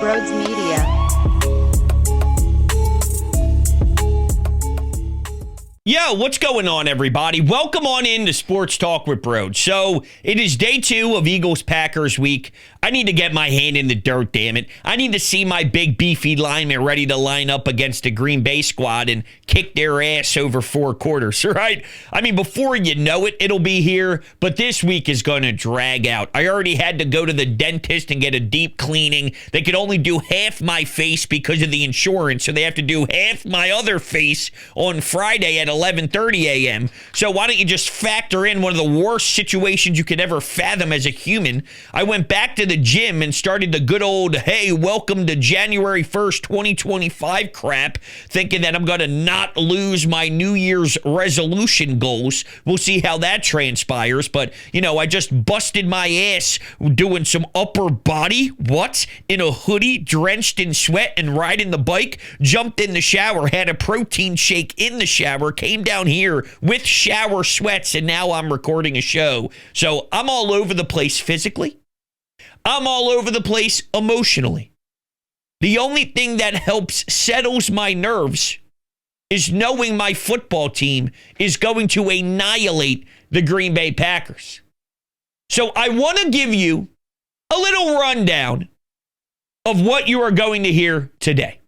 Brodes Media. Yo, what's going on, everybody? Welcome on into Sports Talk with Brodes. So, it is day 2 of Eagles-Packers week. I need to get my hand in the dirt, damn it. I need to see my big, beefy linemen ready to line up against the Green Bay squad and kick their ass over 4 quarters, right? I mean, before you know it, it'll be here, but this week is going to drag out. I already had to go to the dentist and get a deep cleaning. They could only do half my face because of the insurance, so they have to do half my other face on Friday at 11:30 a.m. So why don't you just factor in one of the worst situations you could ever fathom as a human? I went back to the gym and started the good old, hey, welcome to January 1st, 2025 crap, thinking that I'm going to not lose my New Year's resolution goals. We'll see how that transpires. But, I just busted my ass doing some upper body, in a hoodie, drenched in sweat and riding the bike, jumped in the shower, had a protein shake in the shower, came down here with shower sweats, and now I'm recording a show. So I'm all over the place physically. I'm all over the place emotionally. The only thing that helps settles my nerves is knowing my football team is going to annihilate the Green Bay Packers. So I want to give you a little rundown of what you are going to hear today.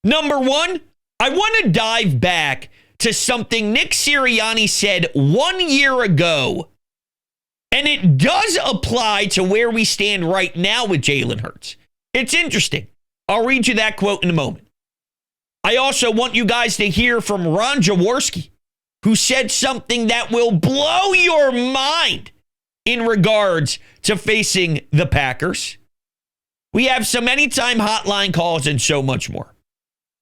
Number one, I want to dive back to something Nick Sirianni said 1 year ago. And it does apply to where we stand right now with Jalen Hurts. It's interesting. I'll read you that quote in a moment. I also want you guys to hear from Ron Jaworski, who said something that will blow your mind in regards to facing the Packers. We have some anytime hotline calls and so much more.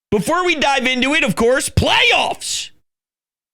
Before we dive into it, of course, playoffs.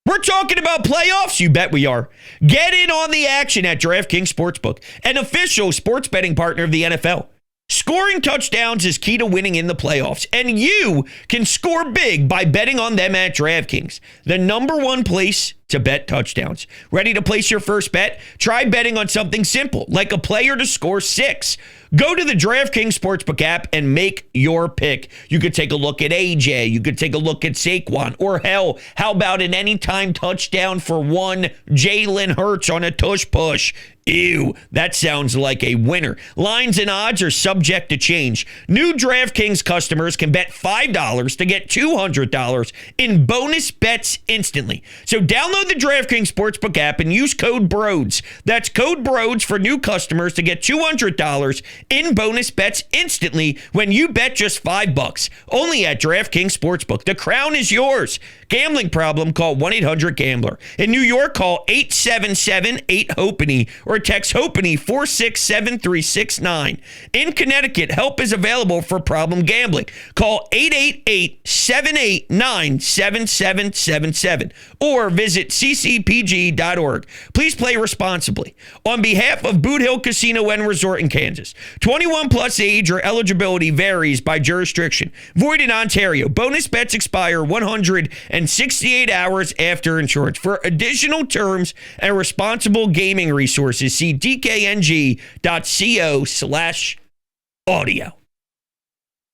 We're talking about playoffs, you bet we are. Get in on the action at DraftKings Sportsbook, an official sports betting partner of the NFL. Scoring touchdowns is key to winning in the playoffs, and you can score big by betting on them at DraftKings, the number one place to bet touchdowns. Ready to place your first bet? Try betting on something simple, like a player to score 6. Go to the DraftKings Sportsbook app and make your pick. You could take a look at AJ. You could take a look at Saquon. Or hell, how about an anytime touchdown for one Jalen Hurts on a tush push? Ew, that sounds like a winner. Lines and odds are subject to change. New DraftKings customers can bet $5 to get $200 in bonus bets instantly. So download the DraftKings Sportsbook app and use code BRODES. That's code BRODES for new customers to get $200 in bonus bets instantly when you bet just $5. Only at DraftKings Sportsbook. The crown is yours. Gambling problem? Call 1-800-GAMBLER. In New York, call 877-8-HOPENY or text HOPENY 467-369. In Connecticut, help is available for problem gambling. Call 888-789-7777 or visit ccpg.org. Please play responsibly. On behalf of Boot Hill Casino and Resort in Kansas, 21 plus age or eligibility varies by jurisdiction. Void in Ontario. Bonus bets expire 168 hours after insurance. For additional terms and responsible gaming resources, see dkng.co/audio.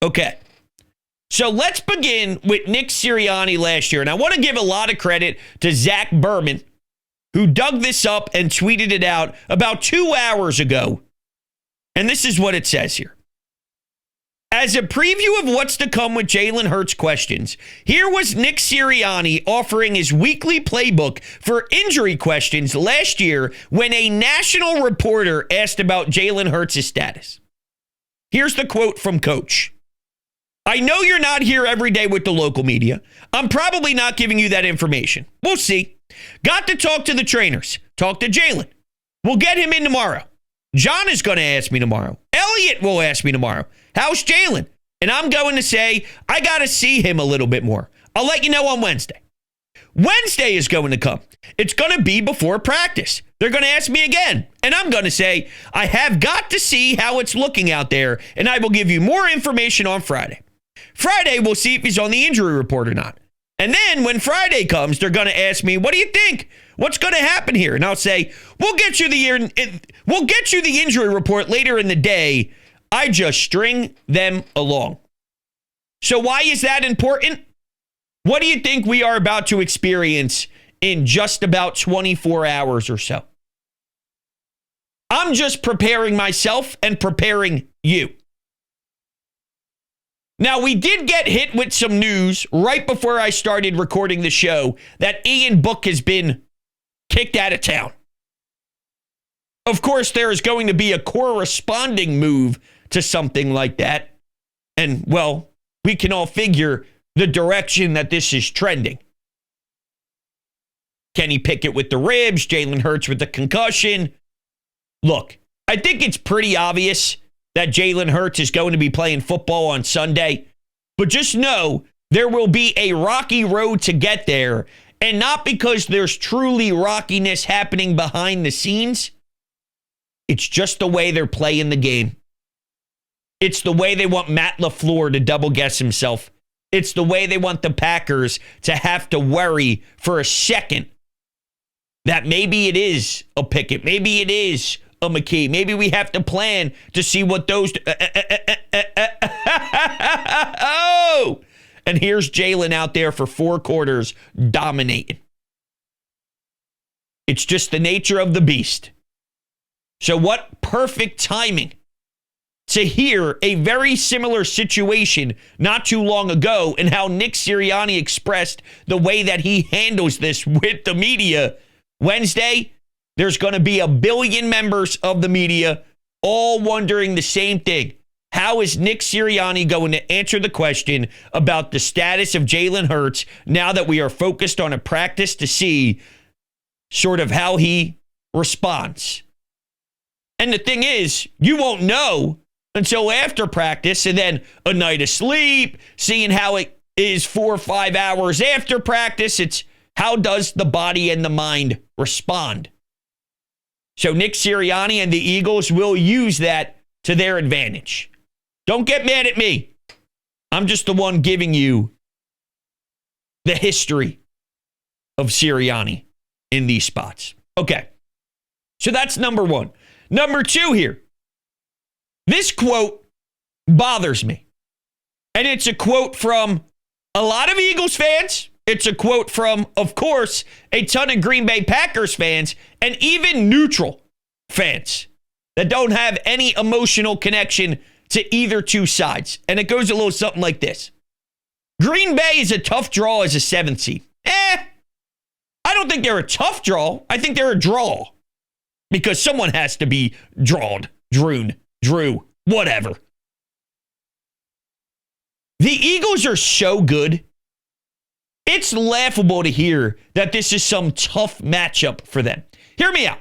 Okay. So let's begin with Nick Sirianni last year. And I want to give a lot of credit to Zach Berman, who dug this up and tweeted it out about 2 hours ago. And this is what it says here. As a preview of what's to come with Jalen Hurts questions, here was Nick Sirianni offering his weekly playbook for injury questions last year when a national reporter asked about Jalen Hurts' status. Here's the quote from Coach. I know you're not here every day with the local media. I'm probably not giving you that information. We'll see. Got to talk to the trainers. Talk to Jalen. We'll get him in tomorrow. John is going to ask me tomorrow. Elliott will ask me tomorrow. How's Jalen? And I'm going to say, I got to see him a little bit more. I'll let you know on Wednesday. Wednesday is going to come. It's going to be before practice. They're going to ask me again. And I'm going to say, I have got to see how it's looking out there, and I will give you more information on Friday. Friday, we'll see if he's on the injury report or not. And then when Friday comes, they're going to ask me, what do you think? What's going to happen here? And I'll say, we'll get you the injury report later in the day. I just string them along. So why is that important? What do you think we are about to experience in just about 24 hours or so? I'm just preparing myself and preparing you. Now, we did get hit with some news right before I started recording the show that Ian Book has been kicked out of town. Of course, there is going to be a corresponding move to something like that. And, well, we can all figure the direction that this is trending. Kenny Pickett with the ribs, Jalen Hurts with the concussion. Look, I think it's pretty obvious that Jalen Hurts is going to be playing football on Sunday. But just know there will be a rocky road to get there. And not because there's truly rockiness happening behind the scenes. It's just the way they're playing the game. It's the way they want Matt LaFleur to double guess himself. It's the way they want the Packers to have to worry for a second that maybe it is a Pickett. Maybe it is a McKee. Maybe we have to plan to see what those... Oh! And here's Jalen out there for 4 quarters dominating. It's just the nature of the beast. So what perfect timing to hear a very similar situation not too long ago and how Nick Sirianni expressed the way that he handles this with the media. Wednesday, there's going to be 1 billion members of the media all wondering the same thing. How is Nick Sirianni going to answer the question about the status of Jalen Hurts now that we are focused on a practice to see sort of how he responds? And the thing is, you won't know until after practice and then a night of sleep, seeing how it is 4 or 5 hours after practice. It's how does the body and the mind respond? So Nick Sirianni and the Eagles will use that to their advantage. Don't get mad at me. I'm just the one giving you the history of Sirianni in these spots. Okay, so that's number 1. Number 2 here. This quote bothers me. And it's a quote from a lot of Eagles fans. It's a quote from, of course, a ton of Green Bay Packers fans and even neutral fans that don't have any emotional connection to either two sides. And it goes a little something like this. Green Bay is a tough draw as a 7th seed. I don't think they're a tough draw. I think they're a draw. Because someone has to be Drew, whatever. The Eagles are so good. It's laughable to hear that this is some tough matchup for them. Hear me out.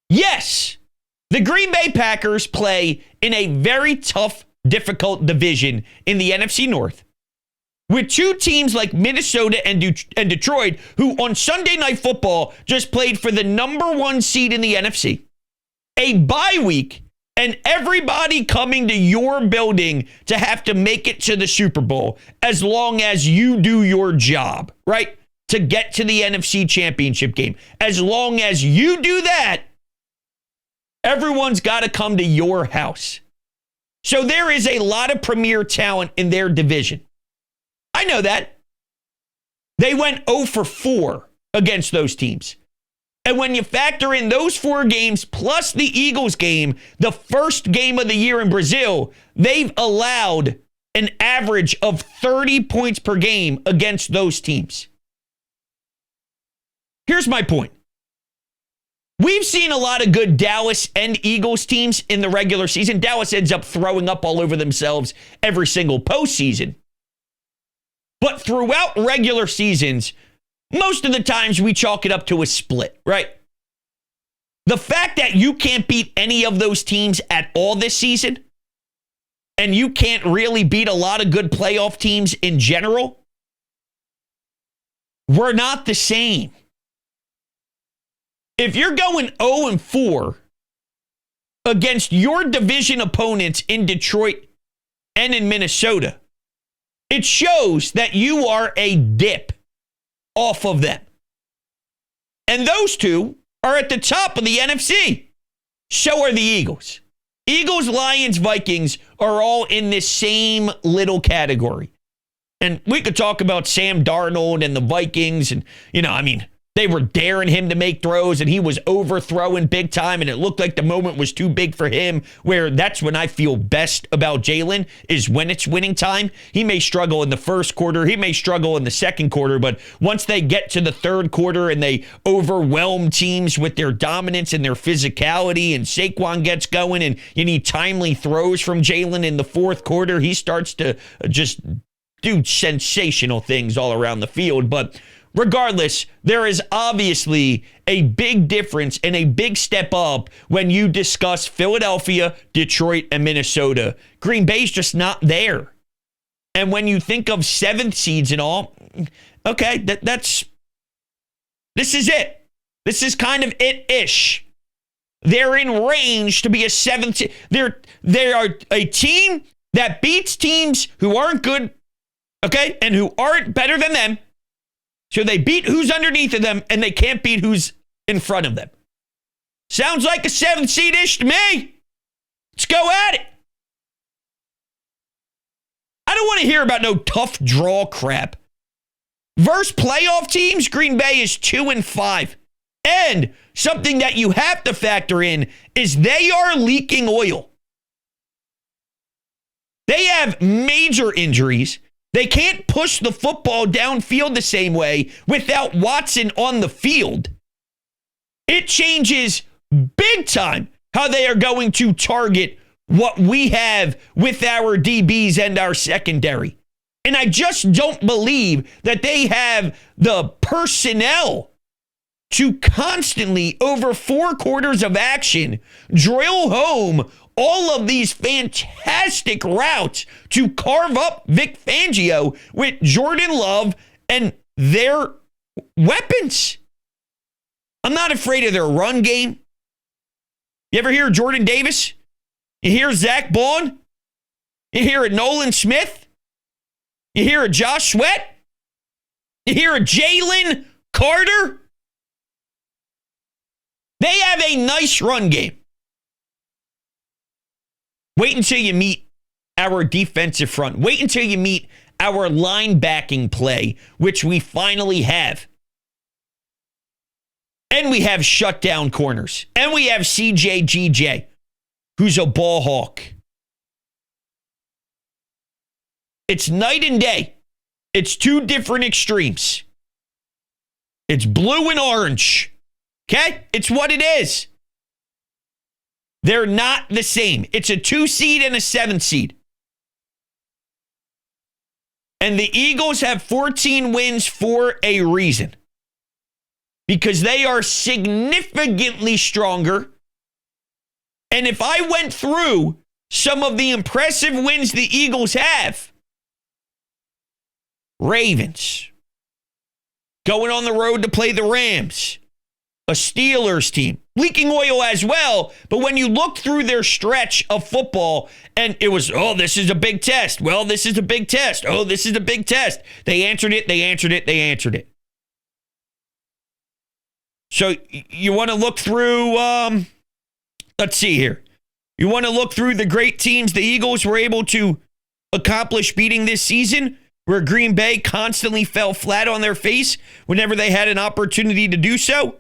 Yes, the Green Bay Packers play in a very tough, difficult division in the NFC North with 2 teams like Minnesota and Detroit, who on Sunday Night Football just played for the number 1 seed in the NFC. A bye week, and everybody coming to your building to have to make it to the Super Bowl as long as you do your job, right? To get to the NFC Championship game. As long as you do that, everyone's got to come to your house. So there is a lot of premier talent in their division. I know that. They went 0 for 4 against those teams. And when you factor in those 4 games plus the Eagles game, the first game of the year in Brazil, they've allowed an average of 30 points per game against those teams. Here's my point. We've seen a lot of good Dallas and Eagles teams in the regular season. Dallas ends up throwing up all over themselves every single postseason. But throughout regular seasons, most of the times we chalk it up to a split, right? The fact that you can't beat any of those teams at all this season, and you can't really beat a lot of good playoff teams in general, we're not the same. If you're going 0 and 4 against your division opponents in Detroit and in Minnesota, it shows that you are a dip off of them. And those two are at the top of the NFC. So are the Eagles. Eagles, Lions, Vikings are all in this same little category. And we could talk about Sam Darnold and the Vikings. And, they were daring him to make throws and he was overthrowing big time. And it looked like the moment was too big for him, where that's when I feel best about Jalen, is when it's winning time. He may struggle in the first quarter. He may struggle in the second quarter. But once they get to the third quarter and they overwhelm teams with their dominance and their physicality, and Saquon gets going and you need timely throws from Jalen in the fourth quarter, he starts to just do sensational things all around the field. But regardless, there is obviously a big difference and a big step up when you discuss Philadelphia, Detroit, and Minnesota. Green Bay's just not there. And when you think of seventh seeds and all, okay, this is it. This is kind of it-ish. They're in range to be a seventh seed. They are a team that beats teams who aren't good, okay, and who aren't better than them. So they beat who's underneath of them, and they can't beat who's in front of them. Sounds like a seventh seed-ish to me. Let's go at it. I don't want to hear about no tough draw crap. Versus playoff teams, Green Bay is 2-5. And something that you have to factor in is they are leaking oil. They have major injuries. They can't push the football downfield the same way without Watson on the field. It changes big time how they are going to target what we have with our DBs and our secondary. And I just don't believe that they have the personnel to constantly, over 4 quarters of action, drill home all of these fantastic routes to carve up Vic Fangio with Jordan Love and their weapons. I'm not afraid of their run game. You ever hear Jordan Davis? You hear Zach Bond? You hear a Nolan Smith? You hear a Josh Sweat? You hear a Jalen Carter? They have a nice run game. Wait until you meet our defensive front. Wait until you meet our linebacking play, which we finally have. And we have shutdown corners. And we have CJ GJ, who's a ball hawk. It's night and day. It's 2 different extremes. It's blue and orange. Okay? It's what it is. They're not the same. It's a 2 seed and a 7 seed. And the Eagles have 14 wins for a reason. Because they are significantly stronger. And if I went through some of the impressive wins the Eagles have, Ravens, going on the road to play the Rams, a Steelers team, leaking oil as well. But when you look through their stretch of football, and it was, oh, this is a big test. Well, this is a big test. Oh, this is a big test. They answered it. They answered it. They answered it. So you want to look through, let's see here. You want to look through the great teams the Eagles were able to accomplish beating this season, where Green Bay constantly fell flat on their face whenever they had an opportunity to do so?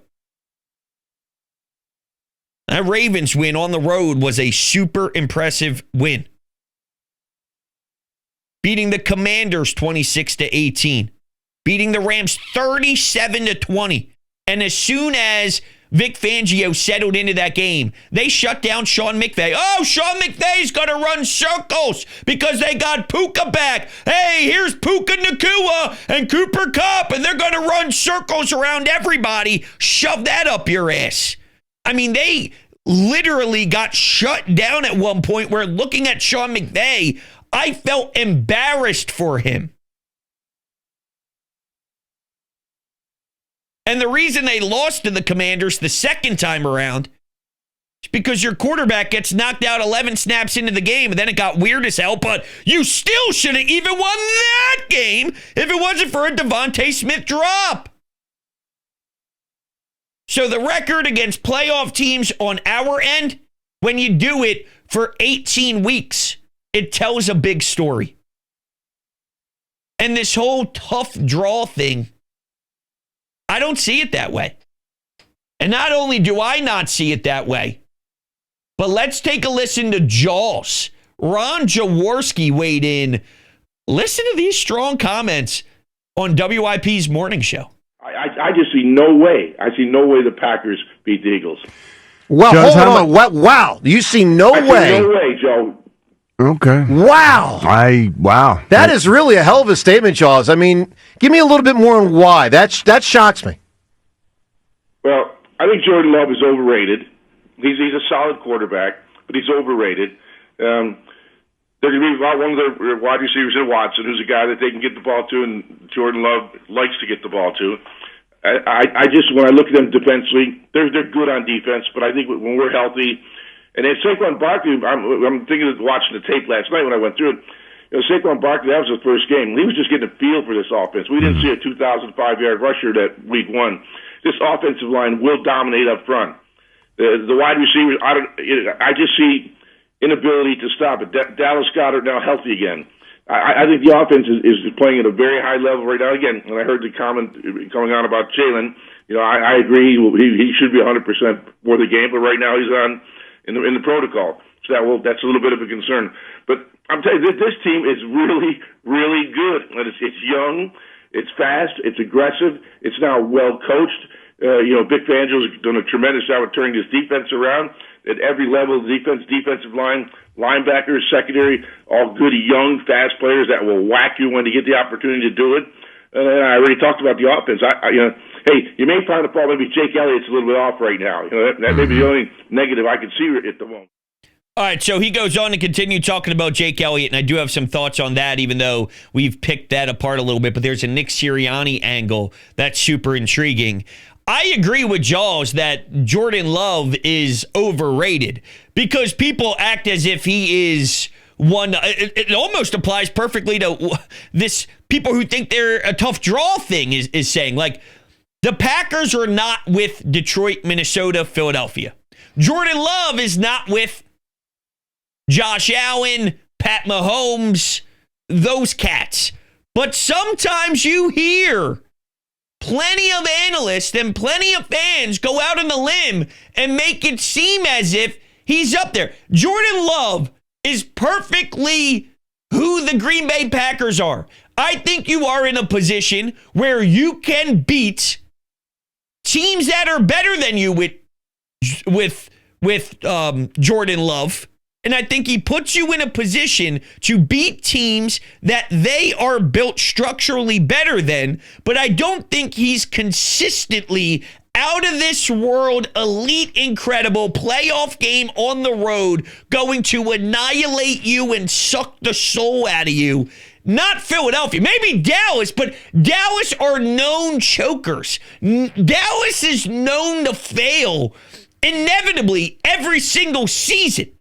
That Ravens win on the road was a super impressive win. Beating the Commanders 26-18. Beating the Rams 37-20. And as soon as Vic Fangio settled into that game, they shut down Sean McVay. Oh, Sean McVay's going to run circles because they got Puka back. Hey, here's Puka Nacua and Cooper Kupp, and they're going to run circles around everybody. Shove that up your ass. I mean, they literally got shut down at one point where, looking at Sean McVay, I felt embarrassed for him. And the reason they lost to the Commanders the second time around is because your quarterback gets knocked out 11 snaps into the game, and then it got weird as hell, but you still should have even won that game if it wasn't for a Devontae Smith drop. So the record against playoff teams on our end, when you do it for 18 weeks, it tells a big story. And this whole tough draw thing, I don't see it that way. And not only do I not see it that way, but let's take a listen to Jaws. Ron Jaworski weighed in. Listen to these strong comments on WIP's morning show. I just see no way. I see no way the Packers beat the Eagles. Well, hold on. Wow. You see no way. See no way, Joe. Okay. Wow. Wow. That is really a hell of a statement, Jaws. I mean, give me a little bit more on why. That shocks me. Well, I think Jordan Love is overrated. He's a solid quarterback, but he's overrated. They're going to be about one of their wide receivers in Watson, who's a guy that they can get the ball to, and Jordan Love likes to get the ball to. I just, when I look at them defensively, they're good on defense, but I think when we're healthy, and then Saquon Barkley, I'm thinking of watching the tape last night when I went through it. Saquon Barkley, that was his first game. He was just getting a feel for this offense. We didn't see a 2,005-yard rusher that week one. This offensive line will dominate up front. The wide receivers, I just see inability to stop it. Dallas Goedert now healthy again. I think the offense is playing at a very high level right now. Again, when I heard the comment coming on about Jalen, I agree he should be 100% for the game, but right now he's on in the protocol. So that's a little bit of a concern. But I'm telling you, this team is really, really good. It's young, it's fast, it's aggressive, it's now well coached. Vic Fangio's done a tremendous job of turning this defense around at every level of the defense, defensive line, linebackers, secondary, all good, young, fast players that will whack you when they get the opportunity to do it. And I already talked about the offense. Hey, you may find the problem. Maybe Jake Elliott's a little bit off right now. That may be the only negative I can see at the moment. All right, so he goes on to continue talking about Jake Elliott, and I do have some thoughts on that, even though we've picked that apart a little bit. But there's a Nick Sirianni angle that's super intriguing. I agree with Jaws that Jordan Love is overrated because people act as if he is one. It almost applies perfectly to this people who think they're a tough draw thing is saying. Like, the Packers are not with Detroit, Minnesota, Philadelphia. Jordan Love is not with Josh Allen, Pat Mahomes, those cats. But sometimes you hear plenty of analysts and plenty of fans go out on the limb and make it seem as if he's up there. Jordan Love is perfectly who the Green Bay Packers are. I think you are in a position where you can beat teams that are better than you with Jordan Love. And I think he puts you in a position to beat teams that they are built structurally better than. But I don't think he's consistently out of this world, elite, incredible playoff game on the road going to annihilate you and suck the soul out of you. Not Philadelphia, maybe Dallas, but Dallas are known chokers. Dallas is known to fail inevitably every single season.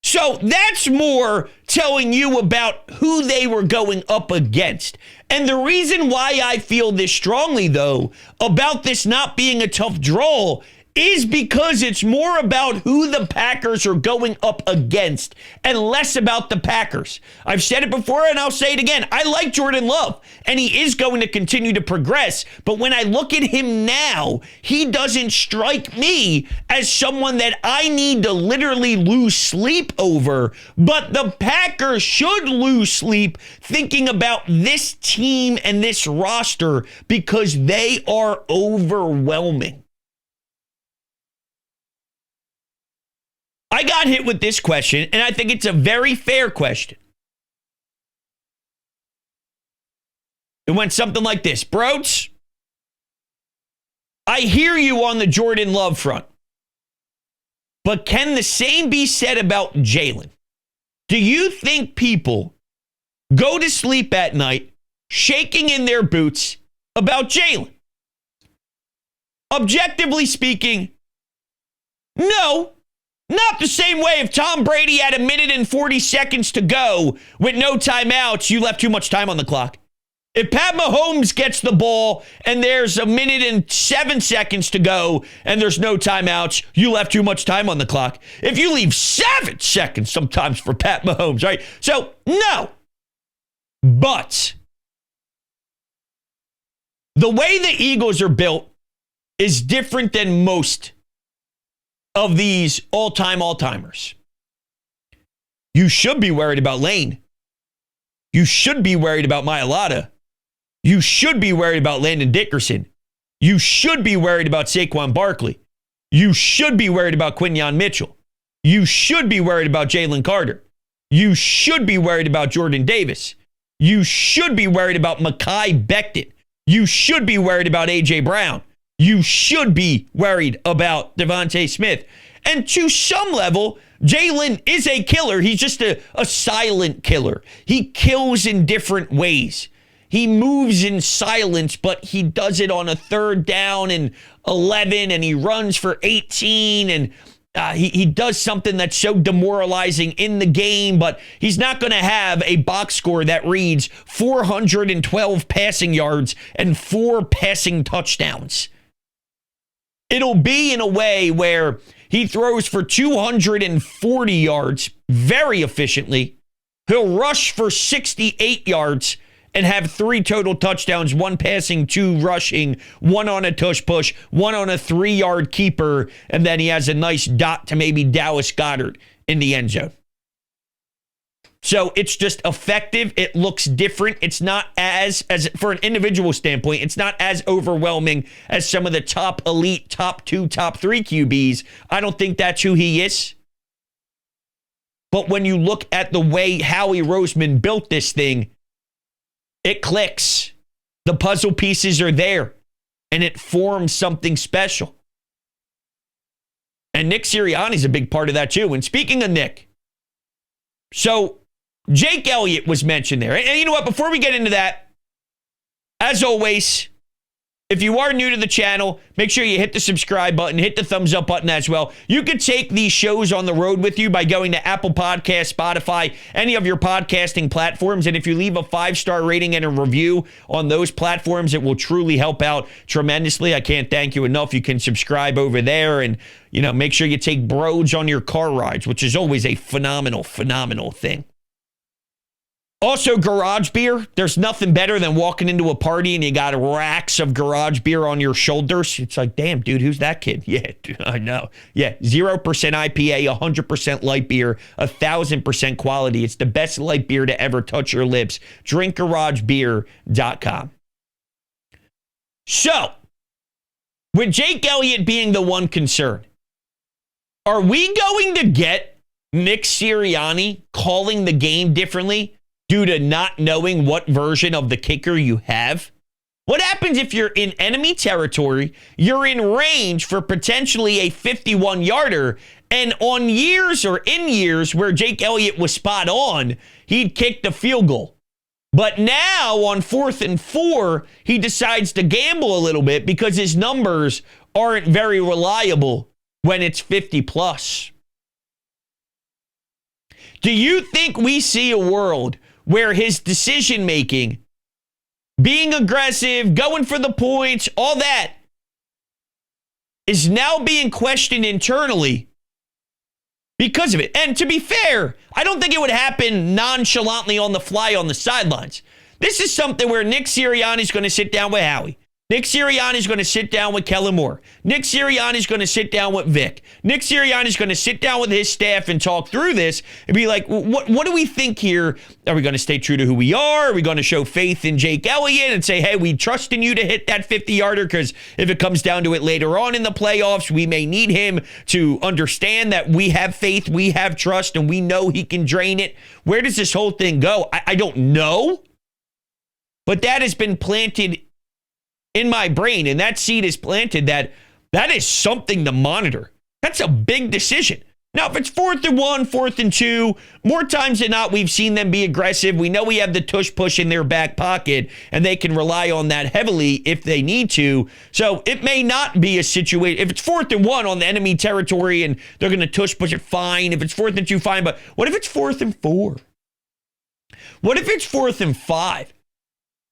So that's more telling you about who they were going up against. And the reason why I feel this strongly, though, about this not being a tough draw is because it's more about who the Packers are going up against and less about the Packers. I've said it before and I'll say it again. I like Jordan Love and he is going to continue to progress. But when I look at him now, he doesn't strike me as someone that I need to literally lose sleep over. But the Packers should lose sleep thinking about this team and this roster because they are overwhelming. I got hit with this question, and I think it's a very fair question. It went something like this. Brodes, I hear you on the Jordan Love front, but can the same be said about Jalen? Do you think people go to sleep at night shaking in their boots about Jalen? Objectively speaking, no. Not the same way if Tom Brady had 1 minute and 40 seconds to go with no timeouts, you left too much time on the clock. If Pat Mahomes gets the ball and there's 1 minute and 7 seconds to go and there's no timeouts, you left too much time on the clock. If you leave 7 seconds sometimes for Pat Mahomes, right? So, no. But the way the Eagles are built is different than most of these all-timers. You should be worried about Lane. You should be worried about Mailata. You should be worried about Landon Dickerson. You should be worried about Saquon Barkley. You should be worried about Quinyon Mitchell. You should be worried about Jalen Carter. You should be worried about Jordan Davis. You should be worried about Mekhi Becton. You should be worried about A.J. Brown. You should be worried about Devontae Smith. And to some level, Jalen is a killer. He's just a silent killer. He kills in different ways. He moves in silence, but he does it on a 3rd down and 11, and he runs for 18, and he does something that's so demoralizing in the game, but he's not going to have a box score that reads 412 passing yards and 4 passing touchdowns. It'll be in a way where he throws for 240 yards very efficiently. He'll rush for 68 yards and have 3 total touchdowns, 1 passing, 2 rushing, 1 on a tush push, 1 on a 3-yard keeper, and then he has a nice dot to maybe Dallas Goedert in the end zone. So it's just effective. It looks different. It's not as for an individual standpoint, it's not as overwhelming as some of the top elite, top 2, top 3 QBs. I don't think that's who he is. But when you look at the way Howie Roseman built this thing, it clicks. The puzzle pieces are there, and it forms something special. And Nick Sirianni's a big part of that too. And speaking of Nick, so Jake Elliott was mentioned there. And you know what? Before we get into that, as always, if you are new to the channel, make sure you hit the subscribe button, hit the thumbs up button as well. You could take these shows on the road with you by going to Apple Podcasts, Spotify, any of your podcasting platforms. And if you leave a 5-star rating and a review on those platforms, it will truly help out tremendously. I can't thank you enough. You can subscribe over there and, make sure you take Brodes on your car rides, which is always a phenomenal, phenomenal thing. Also, garage beer. There's nothing better than walking into a party and you got racks of garage beer on your shoulders. It's like, damn, dude, who's that kid? Yeah, dude, I know. Yeah, 0% IPA, 100% light beer, 1,000% quality. It's the best light beer to ever touch your lips. DrinkGarageBeer.com. So, with Jake Elliott being the one concern, are we going to get Nick Sirianni calling the game differently due to not knowing what version of the kicker you have? What happens if you're in enemy territory, you're in range for potentially a 51-yarder, and on years or in years where Jake Elliott was spot on, he'd kick the field goal. But now on 4th and 4, he decides to gamble a little bit because his numbers aren't very reliable when it's 50+. Do you think we see a world where his decision-making, being aggressive, going for the points, all that, is now being questioned internally because of it? And to be fair, I don't think it would happen nonchalantly on the fly on the sidelines. This is something where Nick Sirianni's going to sit down with Howie. Nick Sirianni's going to sit down with Kellen Moore. Nick Sirianni's going to sit down with Vic. Nick Sirianni's going to sit down with his staff and talk through this and be like, what do we think here? Are we going to stay true to who we are? Are we going to show faith in Jake Elliott and say, hey, we trust in you to hit that 50-yarder because if it comes down to it later on in the playoffs, we may need him to understand that we have faith, we have trust, and we know he can drain it. Where does this whole thing go? I don't know. But that has been planted in my brain, and that seed is planted that is something to monitor. That's a big decision. Now, if it's 4th and 1, 4th and 2, more times than not, we've seen them be aggressive. We know we have the tush push in their back pocket, and they can rely on that heavily if they need to. So it may not be a situation. If it's 4th and 1 on the enemy territory and they're going to tush push it, fine. If it's 4th and 2, fine. But what if it's 4th and 4? What if it's 4th and 5?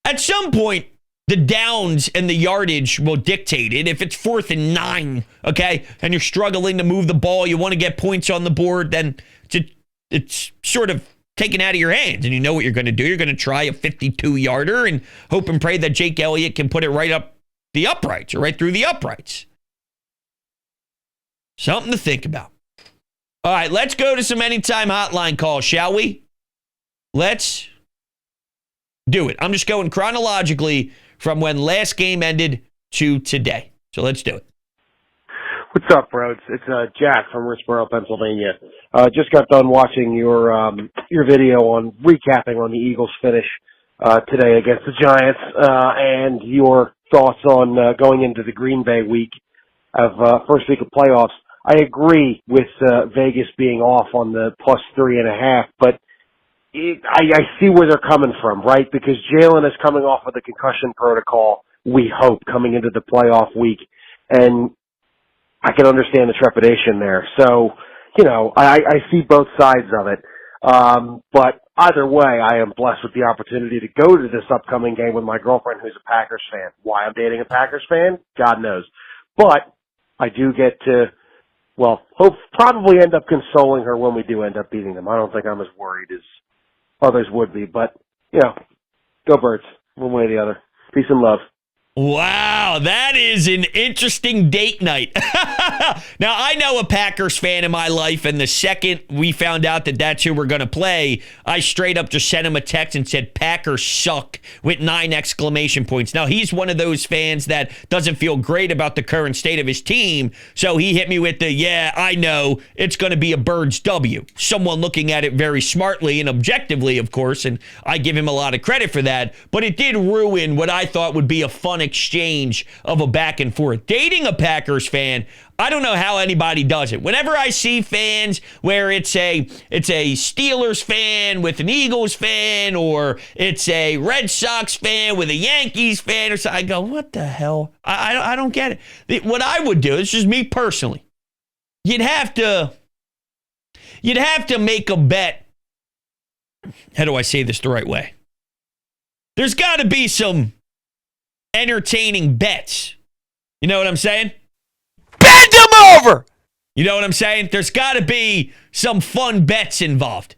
At some point, the downs and the yardage will dictate it. If it's 4th and 9, okay, and you're struggling to move the ball, you want to get points on the board, then it's sort of taken out of your hands, and you know what you're going to do. You're going to try a 52-yarder and hope and pray that Jake Elliott can put it right up the uprights or right through the uprights. Something to think about. All right, let's go to some anytime hotline calls, shall we? Let's do it. I'm just going chronologically from when last game ended to today. So let's do it. What's up, Brodes? It's Jack from Richboro, Pennsylvania. Just got done watching your video on recapping on the Eagles' finish today against the Giants, and your thoughts on going into the Green Bay week of first week of playoffs. I agree with Vegas being off on the +3.5, but I see where they're coming from, right? Because Jalen is coming off of the concussion protocol, we hope, coming into the playoff week, and I can understand the trepidation there. So, I see both sides of it. But either way, I am blessed with the opportunity to go to this upcoming game with my girlfriend who's a Packers fan. Why I'm dating a Packers fan? God knows. But I do get to, probably end up consoling her when we do end up beating them. I don't think I'm as worried as others would be. But, go Birds, one way or the other. Peace and love. Wow, that is an interesting date night. Now, I know a Packers fan in my life, and the second we found out that that's who we're going to play, I straight up just sent him a text and said, Packers suck, with 9 exclamation points. Now, he's one of those fans that doesn't feel great about the current state of his team, so he hit me with the, yeah, I know, it's going to be a Birds W. Someone looking at it very smartly and objectively, of course, and I give him a lot of credit for that, but it did ruin what I thought would be a fun exchange of a back and forth. Dating a Packers fan, I don't know how anybody does it. Whenever I see fans where it's a Steelers fan with an Eagles fan, or it's a Red Sox fan with a Yankees fan, or something, I go, what the hell? I don't get it. What I would do, it's just me personally, you'd have to make a bet. How do I say this the right way? There's got to be some entertaining bets. You know what I'm saying? Bend them over! You know what I'm saying? There's got to be some fun bets involved.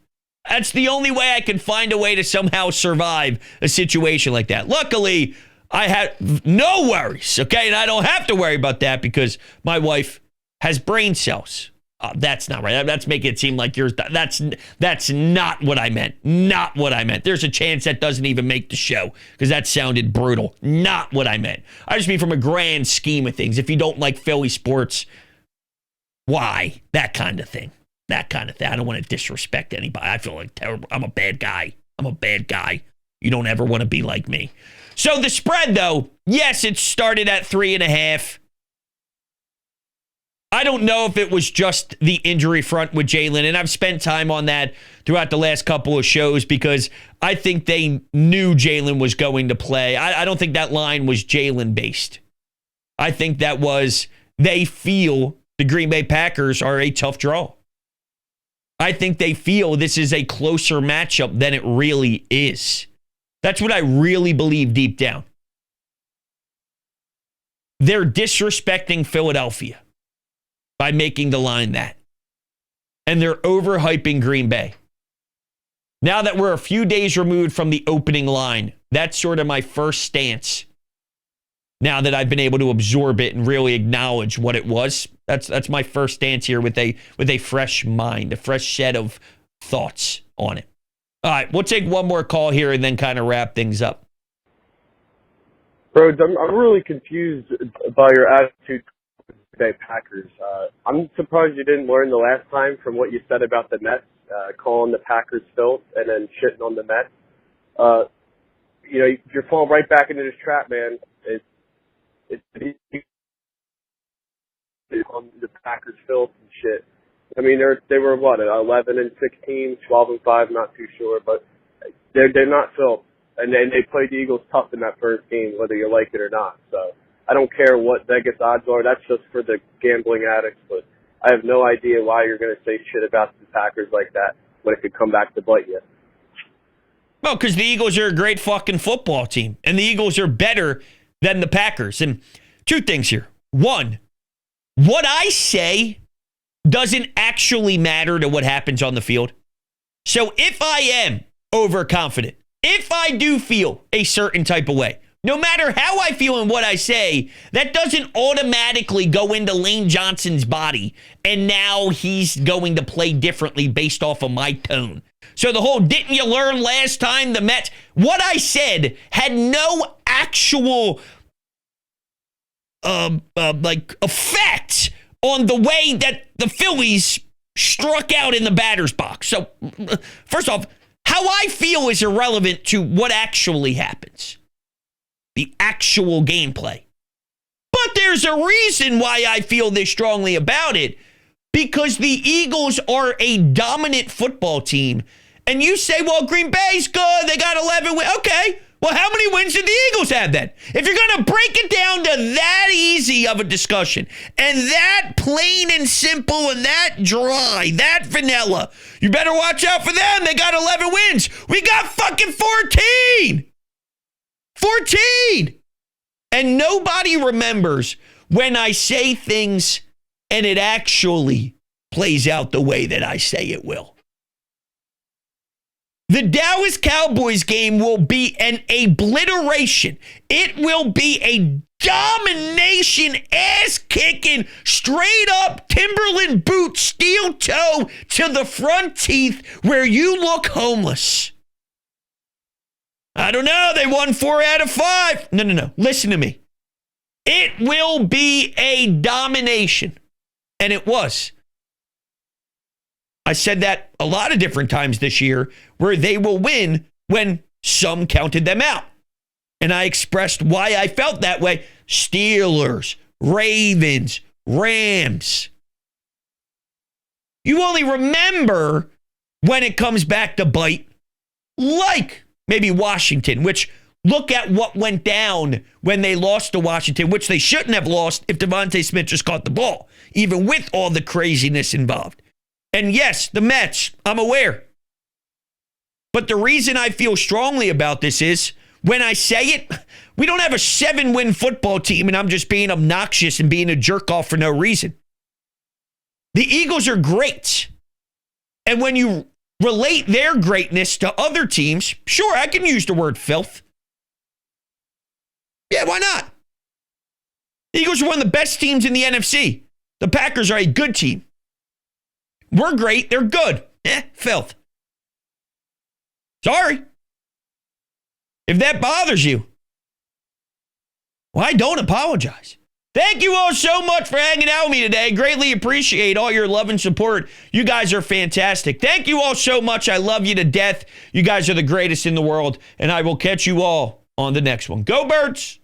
That's the only way I can find a way to somehow survive a situation like that. Luckily, I have no worries, okay? And I don't have to worry about that because my wife has brain cells. That's not right. That's making it seem like yours. That's not what I meant. Not what I meant. There's a chance that doesn't even make the show because that sounded brutal. Not what I meant. I just mean from a grand scheme of things. If you don't like Philly sports, why? That kind of thing. That kind of thing. I don't want to disrespect anybody. I feel like terrible. I'm a bad guy. You don't ever want to be like me. So the spread, though, yes, it started at 3.5. I don't know if it was just the injury front with Jalen, and I've spent time on that throughout the last couple of shows because I think they knew Jalen was going to play. I don't think that line was Jalen based. I think that was they feel the Green Bay Packers are a tough draw. I think they feel this is a closer matchup than it really is. That's what I really believe deep down. They're disrespecting Philadelphia by making the line that. And they're overhyping Green Bay. Now that we're a few days removed from the opening line, that's sort of my first stance. Now that I've been able to absorb it and really acknowledge what it was, that's my first stance here with a fresh mind, a fresh set of thoughts on it. All right, we'll take one more call here and then kind of wrap things up. Brodes, I'm really confused by your attitude today, Packers. I'm surprised you didn't learn the last time from what you said about the Mets, calling the Packers filth and then shitting on the Mets. You're falling right back into this trap, man. It's on the Packers filth and shit. I mean, they were what, 11-16, 12-5, not too sure, but they're not filth. And they played the Eagles tough in that first game, whether you like it or not. So I don't care what Vegas odds are. That's just for the gambling addicts. But I have no idea why you're going to say shit about the Packers like that when it could come back to bite you. Well, because the Eagles are a great fucking football team, and the Eagles are better than the Packers. And two things here. One, what I say doesn't actually matter to what happens on the field. So if I am overconfident, if I do feel a certain type of way, no matter how I feel and what I say, that doesn't automatically go into Lane Johnson's body, and now he's going to play differently based off of my tone. So the whole didn't you learn last time the Mets, what I said had no actual effect on the way that the Phillies struck out in the batter's box. So first off, how I feel is irrelevant to what actually happens. The actual gameplay. But there's a reason why I feel this strongly about it. Because the Eagles are a dominant football team. And you say, well, Green Bay's good. They got 11 wins. Okay. Well, how many wins did the Eagles have then? If you're going to break it down to that easy of a discussion and that plain and simple and that dry, that vanilla, you better watch out for them. They got 11 wins. We got fucking 14. 14. And nobody remembers when I say things and it actually plays out the way that I say it will. The Dallas Cowboys game will be an obliteration. It will be a domination, ass-kicking, straight-up Timberland boot, steel toe to the front teeth where you look homeless. I don't know. They won 4 out of 5. No. Listen to me. It will be a domination. And it was. I said that a lot of different times this year where they will win when some counted them out. And I expressed why I felt that way. Steelers, Ravens, Rams. You only remember when it comes back to bite, like maybe Washington, which look at what went down when they lost to Washington, which they shouldn't have lost if Devontae Smith just caught the ball, even with all the craziness involved. And yes, the Mets, I'm aware. But the reason I feel strongly about this is when I say it, we don't have a 7-win football team and I'm just being obnoxious and being a jerk off for no reason. The Eagles are great. And when you relate their greatness to other teams, sure, I can use the word filth. Yeah, why not? The Eagles are one of the best teams in the NFC. The Packers are a good team. We're great. They're good. Filth. Sorry. If that bothers you, well, I don't apologize. Thank you all so much for hanging out with me today. Greatly appreciate all your love and support. You guys are fantastic. Thank you all so much. I love you to death. You guys are the greatest in the world, and I will catch you all on the next one. Go Birds!